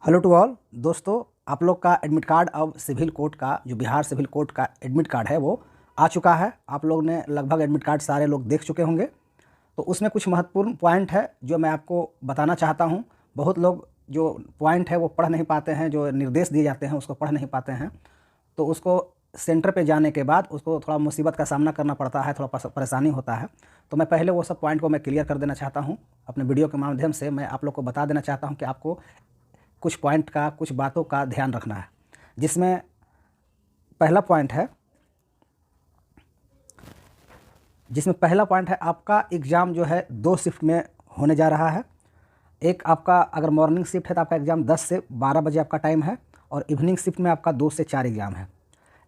Hello to all दोस्तों, आप लोग का एडमिट कार्ड अब सिविल कोर्ट का जो बिहार सिविल कोर्ट का एडमिट कार्ड है वो आ चुका है। आप लोग ने लगभग एडमिट कार्ड सारे लोग देख चुके होंगे। तो उसमें कुछ महत्वपूर्ण पॉइंट है जो मैं आपको बताना चाहता हूँ। बहुत लोग जो पॉइंट है वो पढ़ नहीं पाते हैं, जो निर्देश दिए जाते हैं उसको पढ़ नहीं पाते हैं। तो उसको सेंटर पे जाने के बाद उसको थोड़ा मुसीबत का सामना करना पड़ता है, थोड़ा परेशानी होता है। तो मैं पहले वो सब पॉइंट को मैं क्लियर कर देना चाहता हूँ। अपने वीडियो के माध्यम से मैं आप लोग को बता देना चाहता हूँ कि आपको कुछ पॉइंट का, कुछ बातों का ध्यान रखना है। जिसमें पहला पॉइंट है आपका एग्ज़ाम जो है 2 शिफ्ट में होने जा रहा है। एक आपका अगर मॉर्निंग शिफ्ट है तो आपका एग्ज़ाम 10 से 12 बजे आपका टाइम है, और इवनिंग शिफ्ट में आपका 2 से 4 एग्ज़ाम है।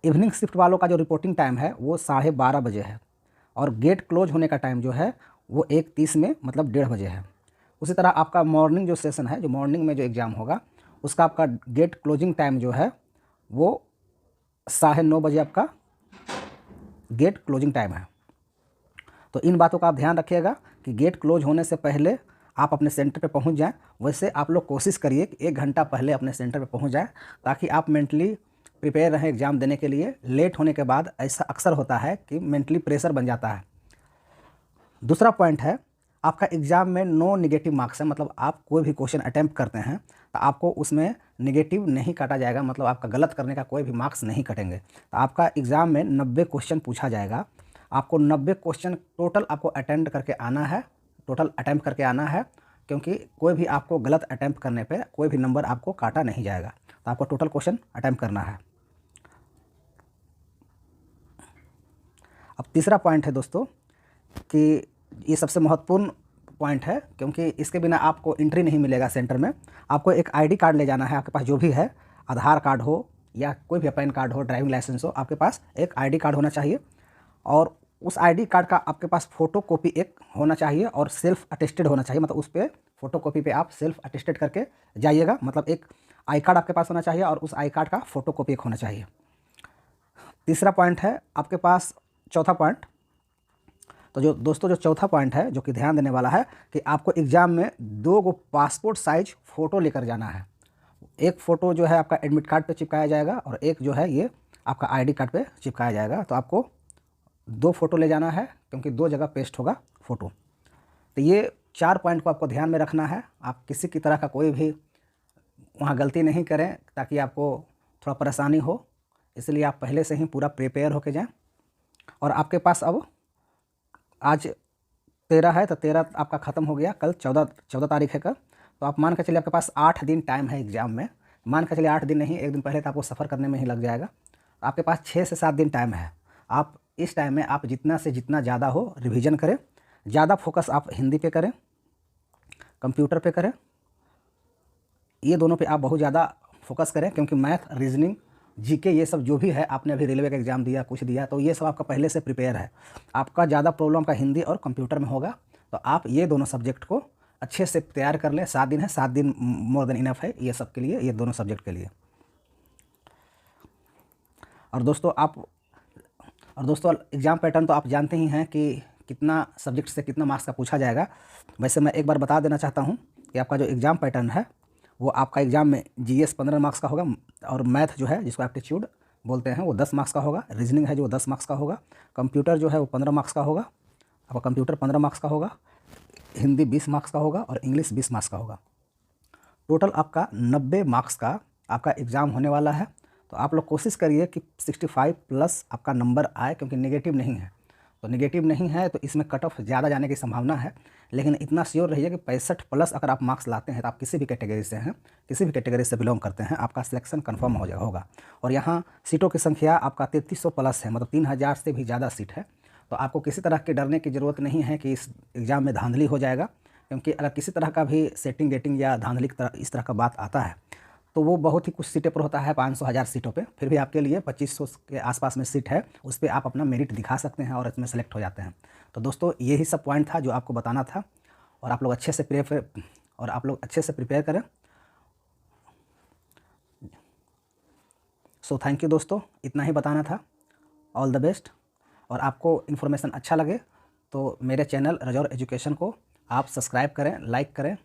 इवनिंग शिफ्ट वालों का जो रिपोर्टिंग टाइम है वो 12:30 बजे है, और गेट क्लोज होने का टाइम जो है वो 1:30 में मतलब 1:30 बजे है। उसी तरह आपका मॉर्निंग जो सेशन है, जो मॉर्निंग में जो एग्ज़ाम होगा उसका आपका गेट क्लोजिंग टाइम जो है वो 9:30 बजे आपका गेट क्लोजिंग टाइम है। तो इन बातों का आप ध्यान रखिएगा कि गेट क्लोज होने से पहले आप अपने सेंटर पे पहुंच जाएं। वैसे आप लोग कोशिश करिए कि 1 घंटा पहले अपने सेंटर पे पहुंच जाएं, ताकि आप मेंटली प्रिपेयर रहें एग्ज़ाम देने के लिए। लेट होने के बाद ऐसा अक्सर होता है कि मेंटली प्रेशर बन जाता है। दूसरा पॉइंट है, आपका एग्ज़ाम में नो नेगेटिव मार्क्स है। मतलब आप कोई भी क्वेश्चन अटैम्प्ट करते हैं तो आपको उसमें नेगेटिव नहीं काटा जाएगा, मतलब आपका गलत करने का कोई भी मार्क्स नहीं कटेंगे। तो आपका एग्ज़ाम में 90 क्वेश्चन पूछा जाएगा। आपको 90 क्वेश्चन टोटल आपको अटेम्प्ट करके आना है, क्योंकि कोई भी आपको गलत अटैम्प्ट करने पे कोई भी नंबर आपको काटा नहीं जाएगा। तो आपको टोटल क्वेश्चन अटैम्प्ट करना है। अब तीसरा पॉइंट है दोस्तों कि ये सबसे महत्वपूर्ण पॉइंट है, क्योंकि इसके बिना आपको एंट्री नहीं मिलेगा सेंटर में। आपको एक आईडी कार्ड ले जाना है। आपके पास जो भी है, आधार कार्ड हो या कोई भी पैन कार्ड हो, ड्राइविंग लाइसेंस हो, आपके पास एक आईडी कार्ड होना चाहिए। और उस आईडी कार्ड का आपके पास फ़ोटो कॉपी एक होना चाहिए, और सेल्फ अटेस्टेड होना चाहिए। मतलब उस पर फ़ोटो कॉपी पे आप सेल्फ अटेस्टेड करके जाइएगा। मतलब एक आई कार्ड आपके पास होना चाहिए और उस आई कार्ड का फ़ोटो कॉपी एक होना चाहिए। तीसरा पॉइंट है आपके पास चौथा पॉइंट। तो जो दोस्तों, जो चौथा पॉइंट है जो कि ध्यान देने वाला है कि आपको एग्ज़ाम में 2 गो पासपोर्ट साइज फ़ोटो लेकर जाना है। एक फ़ोटो जो है आपका एडमिट कार्ड पे चिपकाया जाएगा, और एक जो है ये आपका आईडी कार्ड पे चिपकाया जाएगा। तो आपको 2 फ़ोटो ले जाना है, क्योंकि 2 जगह पेस्ट होगा फ़ोटो। तो ये 4 पॉइंट को आपको ध्यान में रखना है। आप किसी की तरह का कोई भी वहाँ गलती नहीं करें, ताकि आपको थोड़ा परेशानी हो। इसलिए आप पहले से ही पूरा प्रिपेयर होके जाएँ। और आपके पास अब आज 13 है, तो 13 आपका ख़त्म हो गया। कल 14 तारीख है कल। तो आप मान के चलिए आपके पास 8 दिन टाइम है एग्ज़ाम में। मान के चलिए 8 दिन नहीं, 1 दिन पहले तो आपको सफ़र करने में ही लग जाएगा। आपके पास 6 से 7 दिन टाइम है। आप इस टाइम में आप जितना से जितना ज़्यादा हो रिवीजन करें। ज़्यादा फोकस आप हिंदी पे करें, कंप्यूटर पे करें। ये दोनों पे आप बहुत ज़्यादा फोकस करें, क्योंकि मैथ, रीजनिंग, जीके ये सब जो भी है, आपने अभी रेलवे का एग्ज़ाम दिया, कुछ दिया, तो ये सब आपका पहले से प्रिपेयर है। आपका ज़्यादा प्रॉब्लम का हिंदी और कंप्यूटर में होगा। तो आप ये दोनों सब्जेक्ट को अच्छे से तैयार कर लें। 7 दिन है, 7 दिन मोर देन इनफ है ये सब के लिए, ये दोनों सब्जेक्ट के लिए। और दोस्तों एग्ज़ाम पैटर्न तो आप जानते ही हैं कि कितना सब्जेक्ट से कितना मार्क्स का पूछा जाएगा। वैसे मैं एक बार बता देना चाहता हूँ कि आपका जो एग्ज़ाम पैटर्न है वो आपका एग्ज़ाम में जीएस 15 मार्क्स का होगा, और मैथ जो है जिसको एप्टीट्यूड बोलते हैं वो 10 मार्क्स का होगा। रीजनिंग है जो 10 मार्क्स का होगा। कंप्यूटर जो है वो 15 मार्क्स का होगा। आपका कंप्यूटर 15 मार्क्स का होगा। हिंदी 20 मार्क्स का होगा, और इंग्लिश 20 मार्क्स का होगा। टोटल आपका 90 मार्क्स का आपका एग्ज़ाम होने वाला है। तो आप लोग कोशिश करिए कि 65 प्लस आपका नंबर आए, क्योंकि नेगेटिव नहीं है। तो नेगेटिव नहीं है तो इसमें कट ऑफ ज़्यादा जाने की संभावना है। लेकिन इतना श्योर रहिए कि 65 प्लस अगर आप मार्क्स लाते हैं तो आप किसी भी कैटेगरी से हैं, किसी भी कैटेगरी से बिलोंग करते हैं, आपका सिलेक्शन कन्फर्म हो जाएगा होगा। और यहाँ सीटों की संख्या आपका 3300 प्लस है, मतलब 3000 से भी ज़्यादा सीट है। तो आपको किसी तरह के डरने की ज़रूरत नहीं है कि इस एग्ज़ाम में धांधली हो जाएगा, क्योंकि अगर किसी तरह का भी सेटिंग गेटिंग या धांधली इस तरह का बात आता है तो वो बहुत ही कुछ सीटें पर होता है, 500-1000 सीटों पे। फिर भी आपके लिए 2500 के आसपास में सीट है, उस पर आप अपना मेरिट दिखा सकते हैं और इसमें सेलेक्ट हो जाते हैं। तो दोस्तों यही सब पॉइंट था जो आपको बताना था, और आप लोग अच्छे से प्रिपेयर करें। सो थैंक यू दोस्तों, इतना ही बताना था। All the best. और आपको इन्फॉर्मेशन अच्छा लगे तो मेरे चैनल रजौर एजुकेशन को आप सब्सक्राइब करें, लाइक करें